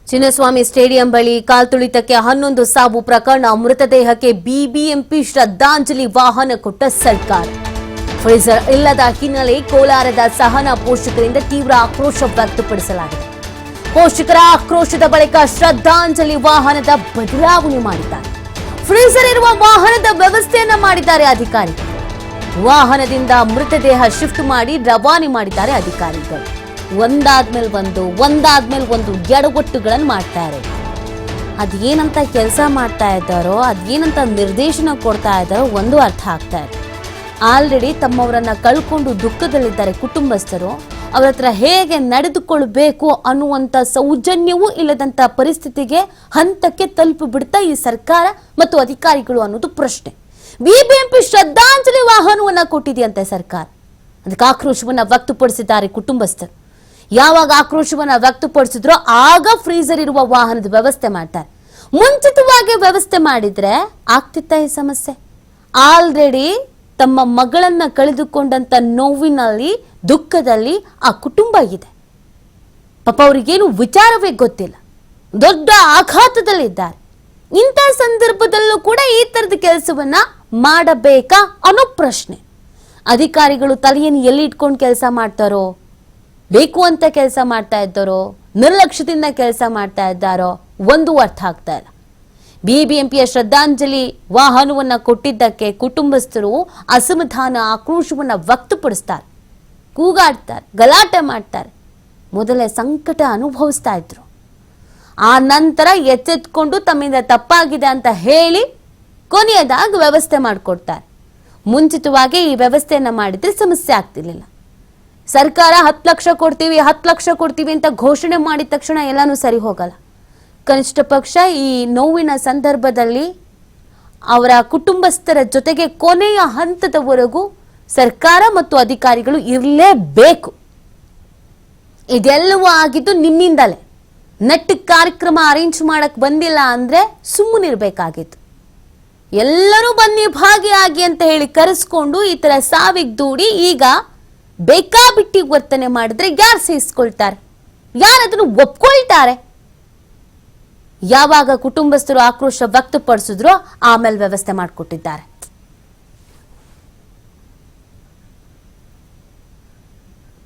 Chinnaswamy stadium ಬಳಿ ಕಾಲ್ತುಳಿತಕ್ಕೆ 11 ಸಾವು ಪ್ರಕರಣ ಮೃತದೇಹಕ್ಕೆ ಬಿಬಿಎಂಪಿ ಶ್ರದ್ಧಾಂಜಲಿ ವಾಹನ ಕೊಟ್ಟ ಸರ್ಕಾರ. ಫ್ರೀಜರ್ ಇಲ್ಲದ ಹಿನ್ನೆಲೆ ಕೋಲಾರದ ಸಹನಾ ಪೋಷಕರಿಂದ ತೀವ್ರ ಆಕ್ರೋಶ ವ್ಯಕ್ತಪಡಿಸಲಾಗಿದೆ. ಪೋಷಕರ ಆಕ್ರೋಶದ ಬಳಿಕ ಶ್ರದ್ಧಾಂಜಲಿ ವಾಹನದ ಬದಲಾವಣೆ ಮಾಡಿದ್ದಾರೆ. ಫ್ರೀಜರ್ ಇರುವ ವಾಹನದ ವ್ಯವಸ್ಥೆಯನ್ನ ಮಾಡಿದ್ದಾರೆ ಅಧಿಕಾರಿಗಳು. ವಾಹನದಿಂದ ಮೃತದೇಹ ಶಿಫ್ಟ್ ಮಾಡಿ ರವಾನೆ ಮಾಡಿದ್ದಾರೆ ಅಧಿಕಾರಿಗಳು. ಒಂದಾದ್ಮೇಲೆ ಒಂದು ಎಡವಟ್ಟುಗಳನ್ನು ಮಾಡ್ತಾರೆ. ಅದೇನಂತ ಕೆಲಸ ಮಾಡ್ತಾ ಇದ್ದಾರೋ, ಅದೇನಂತ ನಿರ್ದೇಶನ ಕೊಡ್ತಾ ಇದ್ದಾರೋ ಒಂದು ಅರ್ಥ ಆಗ್ತಾ ಇದೆ. ಆಲ್ರೆಡಿ ತಮ್ಮವರನ್ನ ಕಳ್ಕೊಂಡು ದುಃಖದಲ್ಲಿದ್ದಾರೆ ಕುಟುಂಬಸ್ಥರು. ಅವರ ಹತ್ರ ಹೇಗೆ ನಡೆದುಕೊಳ್ಬೇಕು ಅನ್ನುವಂಥ ಸೌಜನ್ಯವೂ ಇಲ್ಲದಂತ ಪರಿಸ್ಥಿತಿಗೆ ಹಂತಕ್ಕೆ ತಲುಪಿ ಬಿಡ್ತಾ ಈ ಸರ್ಕಾರ ಮತ್ತು ಅಧಿಕಾರಿಗಳು ಅನ್ನೋದು ಪ್ರಶ್ನೆ. ಬಿಬಿಎಂಪಿ ಶ್ರದ್ಧಾಂಜಲಿ ವಾಹನವನ್ನ ಕೊಟ್ಟಿದೆಯಂತೆ ಸರ್ಕಾರ. ಅದಕ್ಕೆ ಆಕ್ರೋಶವನ್ನ ವ್ಯಕ್ತಪಡಿಸಿದ್ದಾರೆ ಕುಟುಂಬಸ್ಥರು. ಯಾವಾಗ ಆಕ್ರೋಶವನ್ನ ವ್ಯಕ್ತಪಡಿಸಿದ್ರೋ ಆಗ ಫ್ರೀಜರ್ ಇರುವ ವಾಹನದ ವ್ಯವಸ್ಥೆ ಮಾಡ್ತಾರೆ. ಮುಂಚಿತವಾಗಿ ವ್ಯವಸ್ಥೆ ಮಾಡಿದ್ರೆ ಆಗ್ತಿತ್ತ ಈ ಸಮಸ್ಯೆ? ಆಲ್ರೆಡಿ ತಮ್ಮ ಮಗಳನ್ನ ಕಳೆದುಕೊಂಡಂತ ನೋವಿನಲ್ಲಿ ದುಃಖದಲ್ಲಿ ಆ ಕುಟುಂಬ ಇದೆ. ಪಾಪ ಅವರಿಗೇನು ವಿಚಾರವೇ ಗೊತ್ತಿಲ್ಲ, ದೊಡ್ಡ ಆಘಾತದಲ್ಲಿದ್ದಾರೆ. ಇಂಥ ಸಂದರ್ಭದಲ್ಲೂ ಕೂಡ ಈ ತರದ ಕೆಲಸವನ್ನ ಮಾಡಬೇಕಾ ಅನ್ನೋ ಪ್ರಶ್ನೆ. ಅಧಿಕಾರಿಗಳು ತಲೆಯನ್ನು ಎಲ್ಲಿ ಇಟ್ಕೊಂಡು ಕೆಲಸ ಮಾಡ್ತಾರೋ, ಬೇಕು ಅಂತ ಕೆಲಸ ಮಾಡ್ತಾ ಇದ್ದಾರೋ, ನಿರ್ಲಕ್ಷ್ಯದಿಂದ ಕೆಲಸ ಮಾಡ್ತಾ ಇದ್ದಾರೋ ಒಂದು ಅರ್ಥ ಆಗ್ತಾ ಇಲ್ಲ. ಬಿಬಿಎಂಪಿಯ ಶ್ರದ್ಧಾಂಜಲಿ ವಾಹನವನ್ನ ಕೊಟ್ಟಿದ್ದಕ್ಕೆ ಕುಟುಂಬಸ್ಥರು ಅಸಮಾಧಾನ ಆಕ್ರೋಶವನ್ನ ವ್ಯಕ್ತಪಡಿಸ್ತಾರೆ, ಕೂಗಾಡ್ತಾರೆ, ಗಲಾಟೆ ಮಾಡ್ತಾರೆ. ಮೊದಲೇ ಸಂಕಟ ಅನುಭವಿಸ್ತಾ ಇದ್ರು. ಆ ನಂತರ ಎಚ್ಚೆತ್ಕೊಂಡು ತಮ್ಮಿಂದ ತಪ್ಪಾಗಿದೆ ಅಂತ ಹೇಳಿ ಕೊನೆಯದಾಗಿ ವ್ಯವಸ್ಥೆ ಮಾಡಿಕೊಡ್ತಾರೆ. ಮುಂಚಿತವಾಗಿ ಈ ವ್ಯವಸ್ಥೆಯನ್ನ ಮಾಡಿದ್ರೆ ಸಮಸ್ಯೆ ಆಗ್ತಿರ್ಲಿಲ್ಲ. ಸರ್ಕಾರ 10 ಲಕ್ಷ ಕೊಡ್ತೀವಿ ಅಂತ ಘೋಷಣೆ ಮಾಡಿದ ತಕ್ಷಣ ಎಲ್ಲಾನು ಸರಿ ಹೋಗಲ್ಲ. ಕನಿಷ್ಠ ಪಕ್ಷ ಈ ನೋವಿನ ಸಂದರ್ಭದಲ್ಲಿ ಅವರ ಕುಟುಂಬಸ್ಥರ ಜೊತೆಗೆ ಕೊನೆಯ ಹಂತದವರೆಗೂ ಸರ್ಕಾರ ಮತ್ತು ಅಧಿಕಾರಿಗಳು ಇರಲೇಬೇಕು. ಇದೆಲ್ಲವೂ ಆಗಿದ್ದು ನಿಮ್ಮಿಂದಲೇ. ನೆಟ್ ಕಾರ್ಯಕ್ರಮ ಅರೇಂಜ್ ಮಾಡಕ್ ಬಂದಿಲ್ಲ ಅಂದ್ರೆ ಸುಮ್ಮನಿರ್ಬೇಕಾಗಿತ್ತು. ಎಲ್ಲರೂ ಬನ್ನಿ ಭಾಗಿಯಾಗಿ ಅಂತ ಹೇಳಿ ಕರೆಸ್ಕೊಂಡು ಈ ತರ ಸಾವಿಗೆ ದೂಡಿ ಈಗ ಬೇಕಾಬಿಟ್ಟಿ ವರ್ತನೆ ಮಾಡಿದ್ರೆ ಯಾರು ಸಹಿಸ್ಕೊಳ್ತಾರೆ? ಯಾರು ಅದನ್ನು ಒಪ್ಕೊಳ್ತಾರೆ? ಯಾವಾಗ ಕುಟುಂಬಸ್ಥರು ಆಕ್ರೋಶ ವ್ಯಕ್ತಪಡಿಸಿದ್ರು ಆಮೇಲೆ ವ್ಯವಸ್ಥೆ ಮಾಡಿಕೊಟ್ಟಿದ್ದಾರೆ.